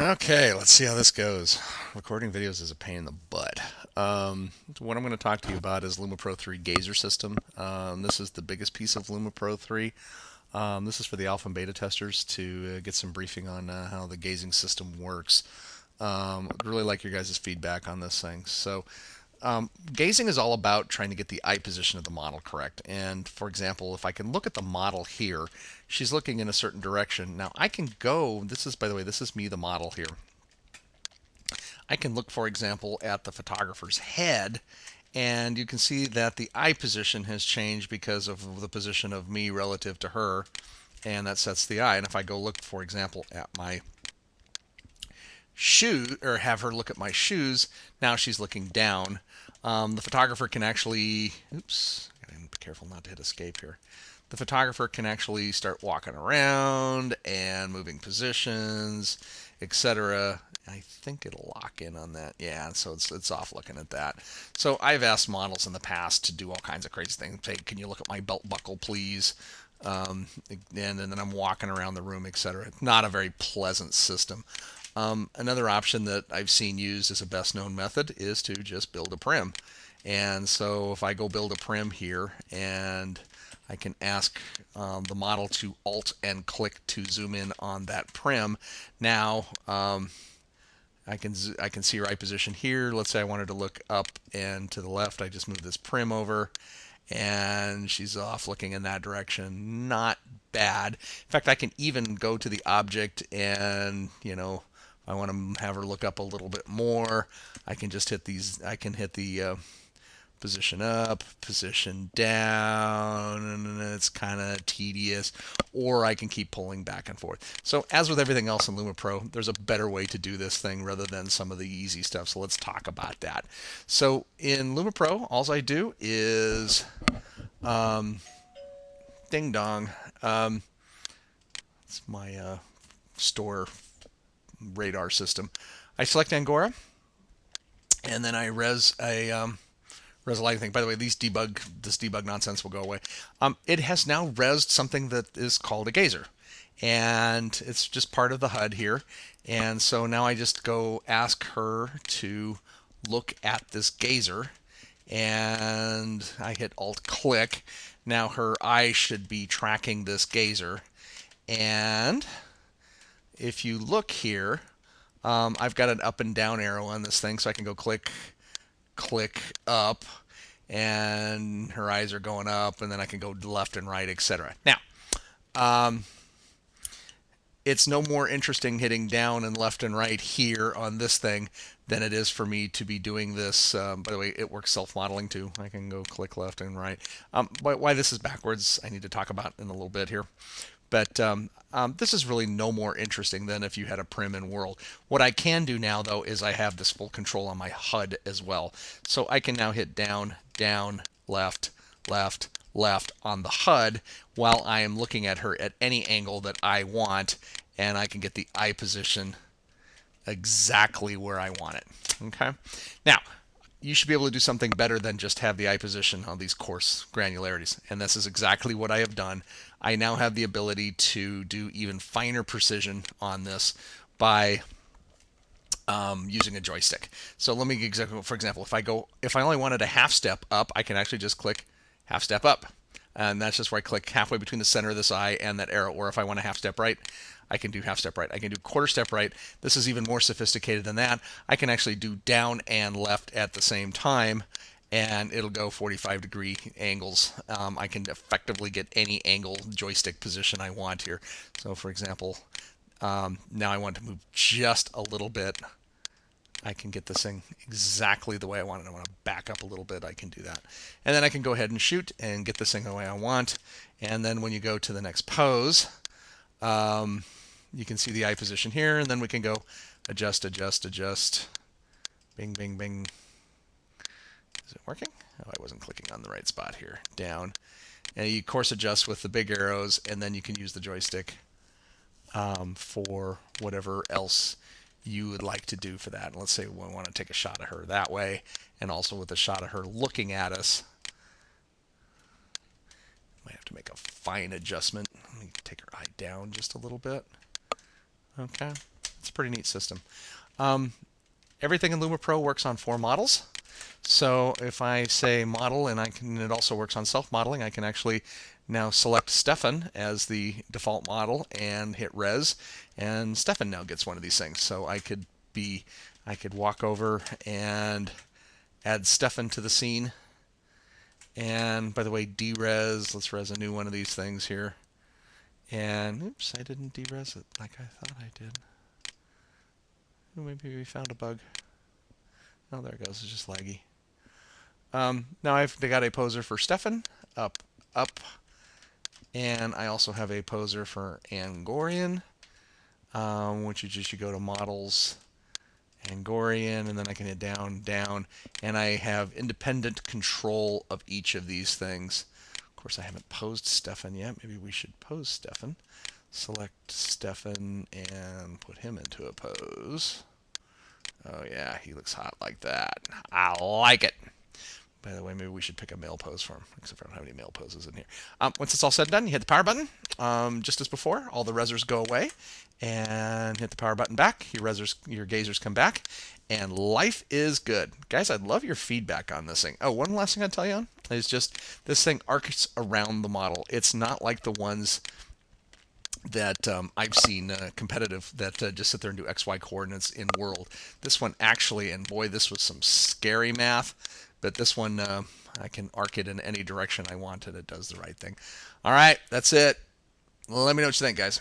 Okay, let's see how this goes. Recording videos is a pain in the butt. What I'm going to talk to you about is Lumipro3 Gazer System. This is the biggest piece of Lumipro3. This is for the alpha and beta testers to get some briefing on how the gazing system works. I'd really like your guys' feedback on this thing. Gazing is all about trying to get the eye position of the model correct. And for example, if I can look at the model here, she's looking in a certain direction. Now I can go, this is, by the way, this is me, the model here. I can look, for example, at the photographer's head, and you can see that the eye position has changed because of the position of me relative to her, and that sets the eye. And if I go look, for example, at my shoe, or have her look at my shoes, now she's looking down. The photographer can actually, oops, I gotta be careful not to hit escape here. The photographer can actually start walking around and moving positions, etc. I think it'll lock in on that. Yeah, so it's off looking at that. So I've asked models in the past to do all kinds of crazy things. Say, can you look at my belt buckle, please? And then I'm walking around the room, etc. Not a very pleasant system. Another option that I've seen used as a best known method is to just build a prim. And so if I go build a prim here, and I can ask the model to alt and click to zoom in on that prim. Now I can see her eye position here. Let's say I wanted to look up and to the left. I just move this prim over, and she's off looking in that direction. Not bad. In fact, I can even go to the object and, I want to have her look up a little bit more. I can just hit these. I can hit the position up, position down, and it's kind of tedious. Or I can keep pulling back and forth. So as with everything else in LumaPro, there's a better way to do this thing rather than some of the easy stuff. So let's talk about that. So in LumaPro, all I do is um, ding dong. It's my store radar system. I select Angora, and then I res a lighting thing. By the way, this debug nonsense will go away. It has now resed something that is called a gazer, and it's just part of the HUD here. And so now I just go ask her to look at this gazer, and I hit Alt click. Now her eye should be tracking this gazer, and if you look here, I've got an up and down arrow on this thing, so I can go click, click up, and her eyes are going up, and then I can go left and right, etc. Now, um, it's no more interesting hitting down and left and right here on this thing than it is for me to be doing this. By the way, it works self-modeling too. I can go click left and right. Why this is backwards, I need to talk about in a little bit here. But this is really no more interesting than if you had a prim in world. What I can do now, though, is I have this full control on my HUD as well. So I can now hit down, down, left, left, left on the HUD while I am looking at her at any angle that I want, and I can get the eye position exactly where I want it. Okay. Now, you should be able to do something better than just have the eye position on these coarse granularities. And this is exactly what I have done. I now have the ability to do even finer precision on this by using a joystick. So let me, for example, if I only wanted a half step up, I can actually just click half step up. And that's just where I click halfway between the center of this eye and that arrow. Or if I want a half step right, I can do half step right. I can do quarter step right. This is even more sophisticated than that. I can actually do down and left at the same time, and it'll go 45-degree angles. I can effectively get any angle joystick position I want here. So for example, now I want to move just a little bit. I can get this thing exactly the way I want it. I want to back up a little bit. I can do that. And then I can go ahead and shoot and get this thing the way I want. And then when you go to the next pose, you can see the eye position here. And then we can go adjust, adjust, adjust. Bing, bing, bing. Is it working? Oh, I wasn't clicking on the right spot here. Down. And you course adjust with the big arrows. And then you can use the joystick for whatever else you would like to do for that. And let's say we want to take a shot of her that way, and also with a shot of her looking at us. Might have to make a fine adjustment. Let me take her eye down just a little bit. Okay, that's pretty neat system. Everything in Lumipro works on 4 models. So if I say model, and it also works on self-modeling, I can actually now select Stefan as the default model and hit res, and Stefan now gets one of these things. So I could walk over and add Stefan to the scene. And by the way, derez, let's res a new one of these things here. And oops, I didn't derez it like I thought I did. Maybe we found a bug. Oh, there it goes. It's just laggy. Now I've got a poser for Stefan, up, up, and I also have a poser for Angorian, which is just you go to models, Angorian, and then I can hit down, down, and I have independent control of each of these things. Of course, I haven't posed Stefan yet. Maybe we should pose Stefan. Select Stefan and put him into a pose. Oh yeah, he looks hot like that. I like it. By the way, maybe we should pick a male pose for him, except I don't have any male poses in here. Once it's all said and done, you hit the power button. Just as before, all the resers go away, and hit the power button back. Your gazers come back, and life is good. Guys, I'd love your feedback on this thing. Oh, one last thing I'll tell you on is just this thing arcs around the model. It's not like the ones that I've seen competitive that just sit there and do XY coordinates in world. This one actually, and boy, this was some scary math, but this one I can arc it in any direction I want and it does the right thing. All right, that's it. Let me know what you think, guys.